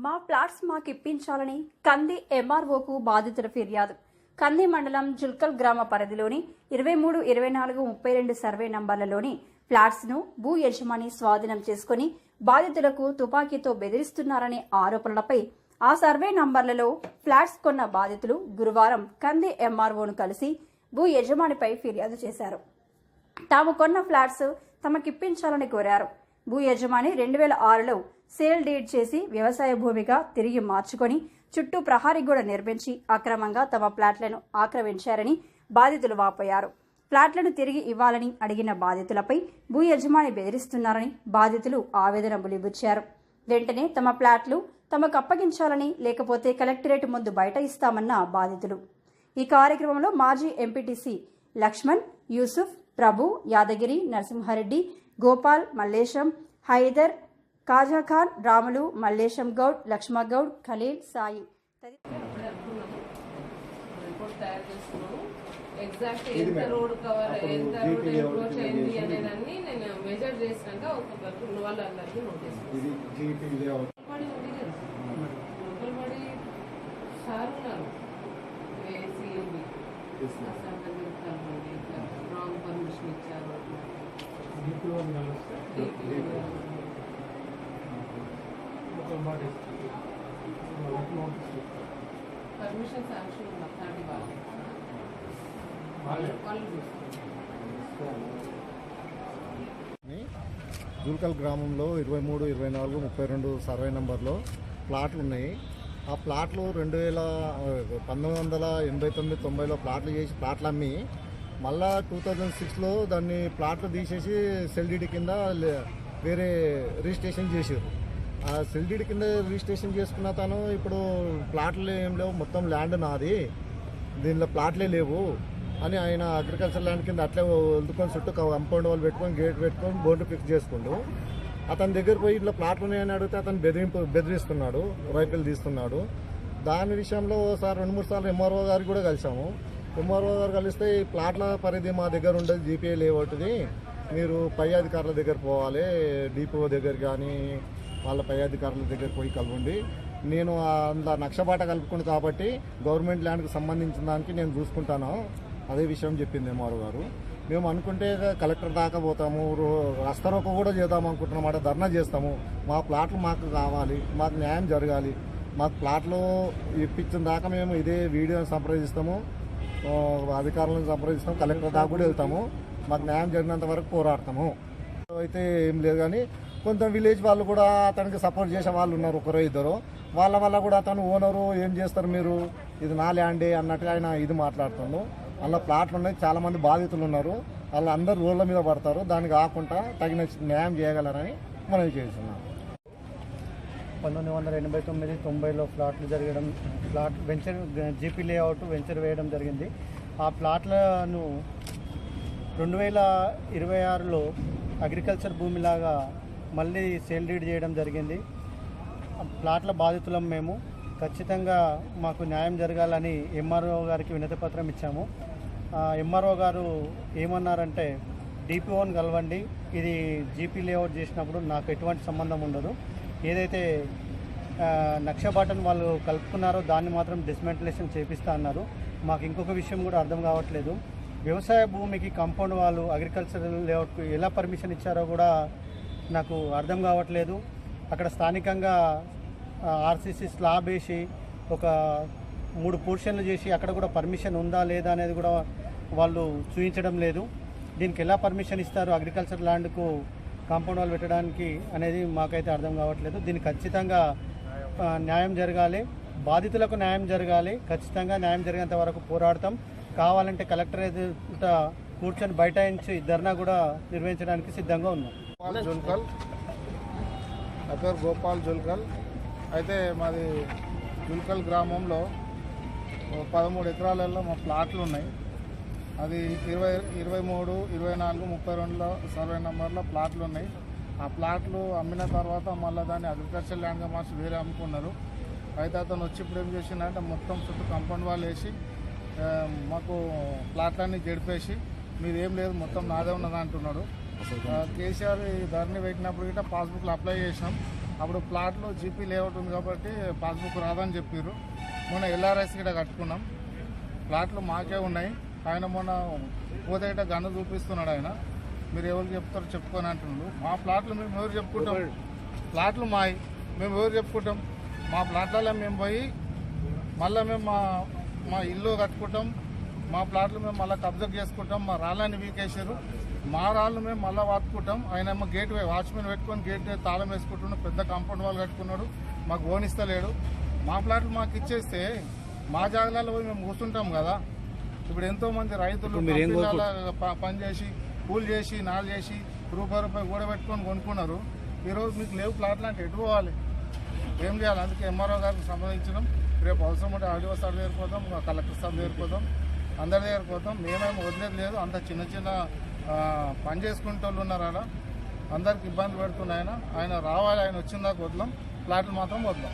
మా ప్లాట్స్ మాకు ఇప్పించాలని కంది ఎంఆర్ఓకు బాధితుల ఫిర్యాదు. కంది మండలం జుల్కల్ గ్రామ పరిధిలోని 23, 24, 32 సర్వే నంబర్లలోని ఫ్లాట్స్ ను భూ యజమాని స్వాధీనం చేసుకుని బాధితులకు తుపాకీతో బెదిరిస్తున్నారనే ఆరోపణలపై ఆ సర్వే నంబర్లలో ఫ్లాట్స్ కొన్న బాధితులు గురువారం కంది ఎంఆర్ఓను కలిసి భూ యజమానిపై ఫిర్యాదు చేశారు. తాము కొన్న ఫ్లాట్స్ తమకిప్పించాలని కోరారు. భూ యజమాని 2006లో సేల్ డీడ్ చేసి వ్యవసాయ భూమిగా తిరిగి మార్చుకొని చుట్టూ ప్రహారీ గోడ నిర్మించి అక్రమంగా తమ ఫ్లాట్లను ఆక్రమించారని బాధితులు వాపోయారు. ఫ్లాట్లను తిరిగి ఇవ్వాలని అడిగిన బాధితులపై భూ యజమాని బెదిరిస్తున్నారని బాధితులు ఆవేదన వెలిబుచ్చారు. వెంటనే తమ ఫ్లాట్లు తమకు అప్పగించాలని, లేకపోతే కలెక్టరేట్ ముందు బయట ఇస్తామన్న బాధితులు. ఈ కార్యక్రమంలో మాజీ ఎంపీటీసీ లక్ష్మణ్, యూసుఫ్, ప్రభు, యాదగిరి, నరసింహారెడ్డి, గోపాల్, మల్లేశం, హైదర్, కాజాఖాన్, రాములు, మల్లేశం గౌడ్, లక్ష్మగౌడ్, ఖలీల్, సాయి ఎగ్జాక్ట్ ఎంత రోడ్ కవర్ ఎంత రోడ్ ఎన్క్రోచ్ అయింది అనేదాన్ని నేను మెజర్ చేసినాక ఉన్న వాళ్ళందరికీ నోటీస్ లోపలబడి సార్ ఉన్నారు సిఎంబి రాంగ్ పర్మిషన్ ఇచ్చారు. పర్మిషన్ శాంక్షన్ ఉంది అట్లాంటి జుల్కల్ గ్రామంలో 23, 24, 32 సర్వే నంబర్లో ప్లాట్లు ఉన్నాయి. ఆ ప్లాట్లు 1989-90లో ప్లాట్లు చేసి ప్లాట్లు అమ్మి మళ్ళా 2006లో దాన్ని ప్లాట్లు తీసేసి సెల్డీడీ కింద వేరే రిజిస్ట్రేషన్ చేశారు. ఆ సెల్డీడీ కింద రిజిస్ట్రేషన్ చేసుకున్న తను ఇప్పుడు ప్లాట్లు ఏం లేవు, మొత్తం ల్యాండ్ నాది, దీనిలో ప్లాట్లే లేవు అని ఆయన అగ్రికల్చర్ ల్యాండ్ కింద అట్లే వదులుకొని చుట్టూ కంపౌండ్ వాళ్ళు పెట్టుకొని గేట్ పెట్టుకొని బోర్డు ఫిక్స్ చేసుకుంటూ అతని దగ్గర పోయి ఇట్లా ప్లాట్లు ఉన్నాయని అడిగితే అతను బెదిరిస్తున్నాడు, రైతులు తీస్తున్నాడు. దాని విషయంలో ఒకసారి 2-3 సార్లు ఎంఆర్ఓ గారికి కూడా కలిసాము. ఎంఆర్ఓ గారు కలిస్తే ఈ ప్లాట్ల పరిధి మా దగ్గర ఉండదు, జీపీఏ లేవట్టుది, మీరు పై అధికారుల దగ్గర పోవాలి, డిపిఓ దగ్గర కానీ వాళ్ళ పై అధికారుల దగ్గర పోయి కలవండి, నేను అందులో నక్షబాట కలుపుకుంది కాబట్టి గవర్నమెంట్ ల్యాండ్కి సంబంధించిన దానికి నేను చూసుకుంటాను, అదే విషయం చెప్పింది ఎంఆర్ఓ గారు. మేము అనుకుంటే కలెక్టర్ దాకా పోతాము, రస్తారోకో కూడా చేద్దాం అనుకుంటున్నాం, ధర్నా చేస్తాము, మా ప్లాట్లు మాకు కావాలి, మాకు న్యాయం జరగాలి, మాకు ప్లాట్లు ఇప్పించిన దాకా మేము ఇదే వీడియోని సంప్రదిస్తాము, అధికారులను సంప్రదిస్తాము, కలెక్టర్ దాకా కూడా వెళ్తాము, మాకు న్యాయం జరిగినంత వరకు పోరాడతాము. అయితే ఏం లేదు, కానీ కొంత విలేజ్ వాళ్ళు కూడా అతనికి సపోర్ట్ చేసే వాళ్ళు ఉన్నారు, ఒకరో ఇద్దరు, వాళ్ళ వల్ల కూడా అతను ఓనరు ఏం చేస్తారు మీరు, ఇది నా ల్యాండే అన్నట్టుగా ఆయన ఇది మాట్లాడుతున్నాడు. అలా ప్లాట్లు ఉన్నాయి, చాలామంది బాధితులు ఉన్నారు, వాళ్ళు అందరు రోడ్ల మీద పడతారు, దానికి కాకుండా తగిన న్యాయం చేయగలరని మనం చేస్తున్నాం. 1989-90లో ఫ్లాట్లు జరగడం, flat venture GP layout venture వేయడం జరిగింది. ఆ ప్లాట్లను 2026లో అగ్రికల్చర్ భూమిలాగా మళ్ళీ సేల్ డీడ్ చేయడం జరిగింది. ప్లాట్ల బాధితులం మేము, ఖచ్చితంగా మాకు న్యాయం జరగాలని ఎంఆర్ఓ గారికి వినతి పత్రం ఇచ్చాము. ఎంఆర్ఓ గారు ఏమన్నారంటే డిపిఓని కలవండి, ఇది జీపీ లేఅవుట్ చేసినప్పుడు నాకు ఎటువంటి సంబంధం ఉండదు, ఏదైతే నక్షబాటను వాళ్ళు కలుపుకున్నారో దాన్ని మాత్రం డిస్మెంటలేషన్ చేపిస్తా అన్నారు. మాకు ఇంకొక విషయం కూడా అర్థం కావట్లేదు, వ్యవసాయ భూమికి కాంపౌండ్ వాళ్ళు అగ్రికల్చర్ లేఅవుట్కు ఎలా పర్మిషన్ ఇచ్చారో కూడా నాకు అర్థం కావట్లేదు. అక్కడ స్థానికంగా ఆర్సీసీ స్లాబ్ వేసి ఒక 3 పోర్షన్లు చేసి అక్కడ కూడా పర్మిషన్ ఉందా లేదా అనేది కూడా వాళ్ళు చూపించడం లేదు. దీనికి ఎలా పర్మిషన్ ఇస్తారు అగ్రికల్చర్ ల్యాండ్కు కాంపౌండ్ వాళ్ళు పెట్టడానికి అనేది మాకైతే అర్థం కావట్లేదు. దీనికి ఖచ్చితంగా న్యాయం జరగాలి, బాధితులకు న్యాయం జరగాలి, ఖచ్చితంగా న్యాయం జరిగేంత వరకు పోరాడతాం. కావాలంటే కలెక్టర్ ఎదుట కూర్చొని బైఠాయించి ధర్నా కూడా నిర్వహించడానికి సిద్ధంగా ఉన్నాం. జుల్కల్, నా పేరు గోపాల్ జుల్కల్. అయితే మాది జుల్కల్ గ్రామంలో 13 ఎకరాలలో మా ప్లాట్లు ఉన్నాయి. అది 23, 24, 32లో సర్వే నెంబర్లో ప్లాట్లు ఉన్నాయి. ఆ ప్లాట్లు అమ్మిన తర్వాత మళ్ళీ దాన్ని అగ్రికల్చర్ ల్యాండ్గా మార్చి వేరే అమ్ముకున్నారు. అయితే అతను వచ్చి ఇప్పుడు ఏం చేసిందంటే మొత్తం చుట్టూ కాంపౌండ్ వాళ్ళు వేసి మాకు ప్లాట్లన్నీ గడిపేసి మీది ఏం లేదు మొత్తం నాదే ఉన్నది అంటున్నాడు. కేసీఆర్ ధరని పెట్టినప్పుడు గిట్ట పాస్బుక్లు అప్లై చేసినాం. అప్పుడు ప్లాట్లో జీపీ లేఅవుట్ ఉంది కాబట్టి పాస్బుక్ రాదని చెప్పారు. మొన్న ఎల్ఆర్ఎస్ కూడా కట్టుకున్నాం. ప్లాట్లు మాకే ఉన్నాయి. ఆయన మొన్న పోతేట గన్ను చూపిస్తున్నాడు. ఆయన మీరు ఎవరికి చెప్తారో చెప్పుకొని అంటున్నాడు. మా ప్లాట్లు మేము ఎవరు చెప్పుకుంటాం? ప్లాట్లు మాయి, మేము ఎవరు చెప్పుకుంటాం? మా ప్లాట్లలో మేము పోయి మళ్ళీ మేము మా ఇల్లు కట్టుకుంటాం. మా ప్లాట్లు మేము మళ్ళీ కబ్జా చేసుకుంటాం. మా రాళ్ళని వీకేసారు. మా రాళ్ళు మేము మళ్ళీ వాడుకుంటాం. ఆయన ఏమో గేట్ వాచ్మెన్ పెట్టుకొని గేట్ తాళం వేసుకుంటున్నాడు. పెద్ద కాంపౌండ్ వాళ్ళు కట్టుకున్నాడు. మాకు ఓనిస్తలేడు. మా ప్లాట్లు మాకు ఇచ్చేస్తే మా జాగాలలో పోయి మేము కూర్చుంటాం కదా. ఇప్పుడు ఎంతో మంది రైతులు పనిచేసి కూలి చేసి నాలు చేసి రూపాయి కూడబెట్టుకొని కొనుక్కున్నారు. ఈరోజు మీకు లేవు ప్లాట్లు అంటే ఎటు పోవాలి? ఏం చేయాలి? అందుకే ఎంఆర్ఓ గారికి సంబంధించినాం. రేపు అవసరం ఉంటే ఆర్డీఓ సార్ దగ్గరికి పోతాం, కలెక్టర్ సార్ దగ్గరికి పోతాం, అందరి దగ్గరికి పోతాం. మేమేమో వదిలేదు లేదు. అంత చిన్న చిన్న పని చేసుకుంటే వాళ్ళు ఉన్నారు. అలా అందరికి ఇబ్బంది పెడుతున్నాయన. ఆయన రావాలి. ఆయన వచ్చిన దాకా వదలం, ప్లాట్లు మాత్రం వదలం.